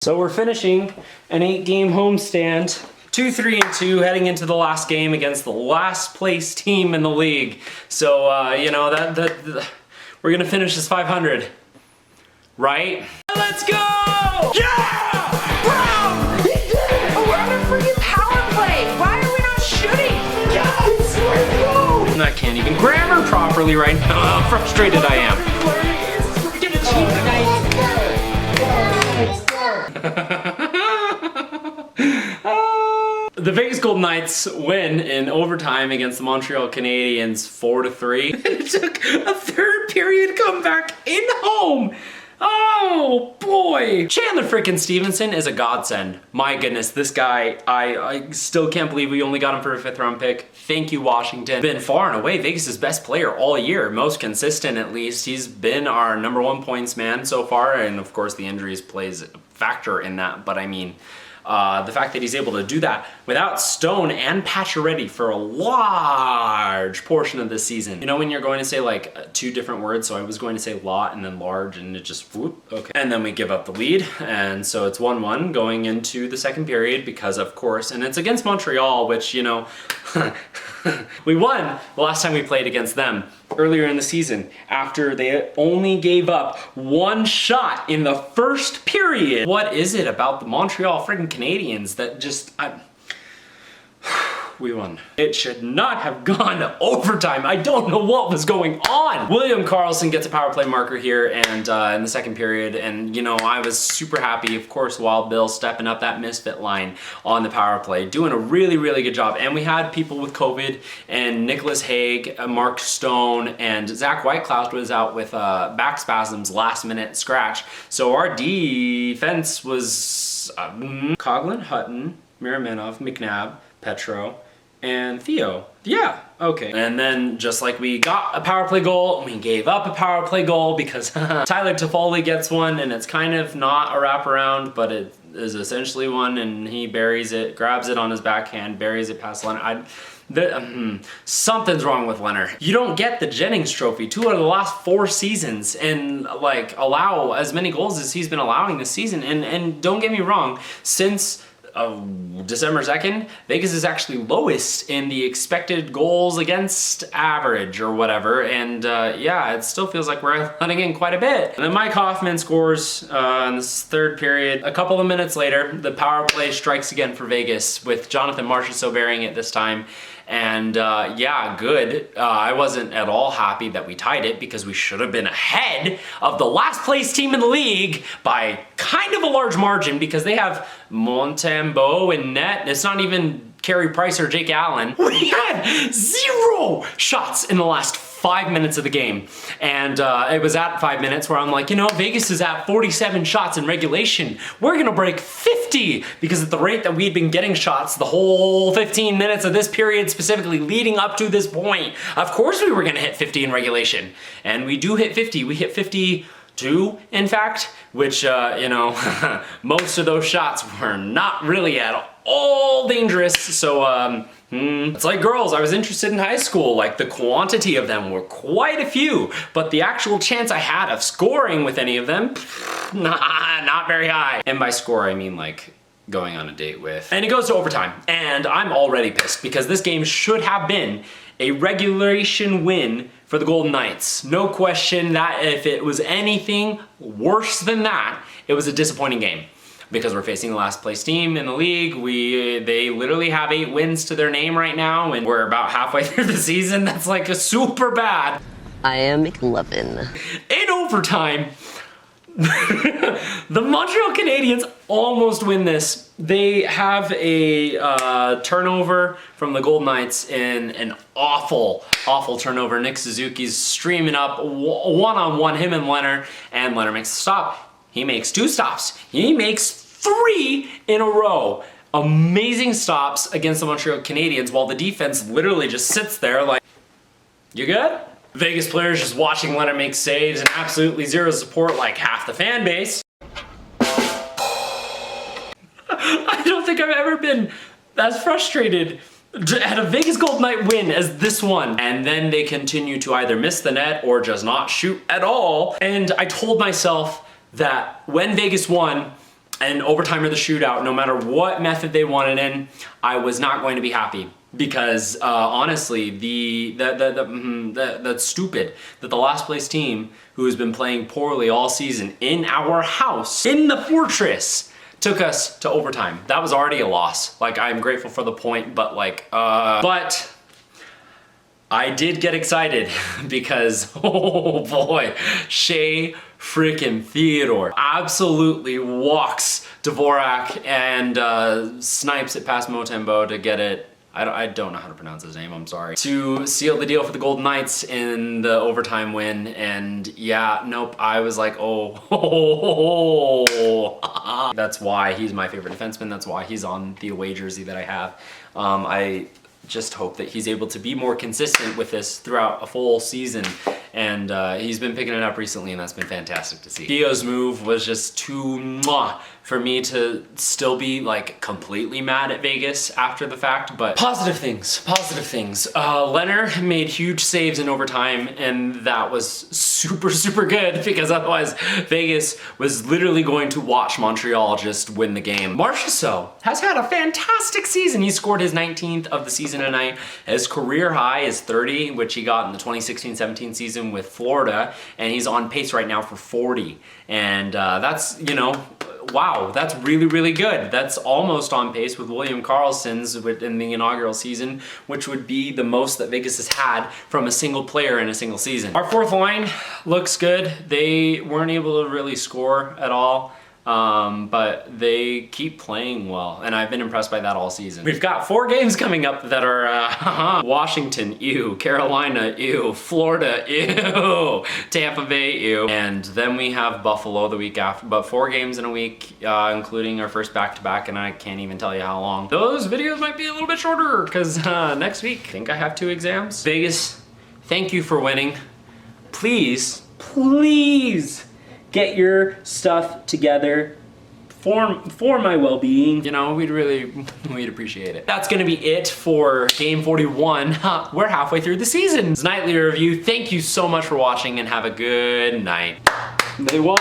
So we're finishing an 8-game homestand, 2-3-2, heading into the last game against the last place team in the league. So you know we're gonna finish this 500, right? Let's go! Yeah! Bro! He did it! Oh, we're on a freaking power play! Why are we not shooting? Yes! Let's go! I can't even grammar properly right now. How frustrated I am. We're gonna cheat tonight. The Vegas Golden Knights win in overtime against the Montreal Canadiens 4-3. It took a third period comeback in home. Oh boy! Chandler frickin' Stevenson is a godsend. My goodness, this guy, I still can't believe we only got him for a 5th round pick. Thank you, Washington. Been far and away Vegas' best player all year, most consistent at least. He's been our #1 points man so far, and of course the injuries plays a factor in that, but I mean, the fact that he's able to do that without Stone and Pacioretty for a large portion of this season. You know when you're going to say like 2 different words, so I was going to say lot and then large and it just whoop, okay. And then we give up the lead, and so it's 1-1 going into the second period because of course, and it's against Montreal, which, you know, we won the last time we played against them earlier in the season after they only gave up 1 shot in the first period. What is it about the Montreal friggin' Canadiens that just, we won. It should not have gone to overtime. I don't know what was going on. William Karlsson gets a power play marker here and in the second period, and you know, I was super happy, of course, Wild Bill stepping up that misfit line on the power play, doing a really, really good job. And we had people with COVID, and Nicholas Hague, Mark Stone, and Zach Whitecloud was out with back spasms, last minute scratch. So our defense was Coughlin, Hutton, Miraminov, McNabb, Petro, and Theo. Yeah, okay. And then just like we got a power play goal, we gave up a power play goal because Tyler Toffoli gets one, and it's kind of not a wraparound, but it is essentially one, and he buries it, grabs it on his backhand, buries it past Leonard. Something's wrong with Leonard. You don't get the Jennings Trophy 2 out of the last 4 seasons and like allow as many goals as he's been allowing this season. And don't get me wrong, since December 2nd, Vegas is actually lowest in the expected goals against average or whatever, and yeah, it still feels like we're letting in quite a bit. And then Mike Hoffman scores in this third period. A couple of minutes later, the power play strikes again for Vegas with Jonathan Marchessault bearing it this time. And yeah, good. I wasn't at all happy that we tied it because we should have been ahead of the last place team in the league by kind of a large margin because they have Montembeault in net. It's not even Carey Price or Jake Allen. We had 0 shots in the last 5 minutes of the game. And it was at 5 minutes where I'm like, you know, Vegas is at 47 shots in regulation. We're gonna break 50 because at the rate that we'd been getting shots the whole 15 minutes of this period, specifically leading up to this point, of course we were gonna hit 50 in regulation. And we do hit 50. We hit 52, in fact, which, you know, most of those shots were not really at all dangerous. So, it's like girls, I was interested in high school, like the quantity of them were quite a few, but the actual chance I had of scoring with any of them, not very high. And by score, I mean like going on a date with. And it goes to overtime, and I'm already pissed because this game should have been a regulation win for the Golden Knights. No question that if it was anything worse than that, it was a disappointing game. Because we're facing the last place team in the league. They literally have 8 wins to their name right now, and we're about halfway through the season. That's like a super bad. I am McLovin. In overtime, the Montreal Canadiens almost win this. They have a turnover from the Golden Knights in an awful turnover. Nick Suzuki's streaming up one-on-one, him and Leonard makes a stop. He makes 2 stops. He makes 3 in a row. Amazing stops against the Montreal Canadiens while the defense literally just sits there like, you good? Vegas players just watching Leonard make saves and absolutely 0 support like half the fan base. I don't think I've ever been as frustrated at a Vegas Golden Knight win as this one. And then they continue to either miss the net or just not shoot at all. And I told myself that when Vegas won, and overtime or the shootout, no matter what method they wanted in, I was not going to be happy. Because honestly, that's stupid that the last place team, who has been playing poorly all season in our house, in the fortress, took us to overtime. That was already a loss. Like, I'm grateful for the point, but like, but I did get excited because, oh boy, Shea frickin' Theodore absolutely walks Dvorak and snipes it past Motembo to get it. I don't know how to pronounce his name, I'm sorry. To seal the deal for the Golden Knights in the overtime win, and yeah, nope, I was like, oh. That's why he's my favorite defenseman, that's why he's on the away jersey that I have. I just hope that he's able to be more consistent with this throughout a full season, and he's been picking it up recently, and that's been fantastic to see. Theo's move was just too mwah for me to still be like completely mad at Vegas after the fact, but positive things. Leonard made huge saves in overtime, and that was super good because otherwise Vegas was literally going to watch Montreal just win the game. Marchessault has had a fantastic season. He scored his 19th of the season tonight. His career high is 30, which he got in the 2016-17 season with Florida, and he's on pace right now for 40. And that's, you know, wow, that's really good. That's almost on pace with William Karlsson's in the inaugural season, which would be the most that Vegas has had from a single player in a single season. Our fourth line looks good. They weren't able to really score at all. But they keep playing well, and I've been impressed by that all season. We've got 4 games coming up that are Washington, ew, Carolina, ew, Florida, ew, Tampa Bay, ew, and then we have Buffalo the week after, but 4 games in a week, including our first back-to-back, and I can't even tell you how long. Those videos might be a little bit shorter, because next week, I think I have 2 exams. Vegas, thank you for winning. Please get your stuff together for my well-being. You know, we'd appreciate it. That's gonna be it for game 41. We're halfway through the season's nightly review. Thank you so much for watching, and have a good night. They won.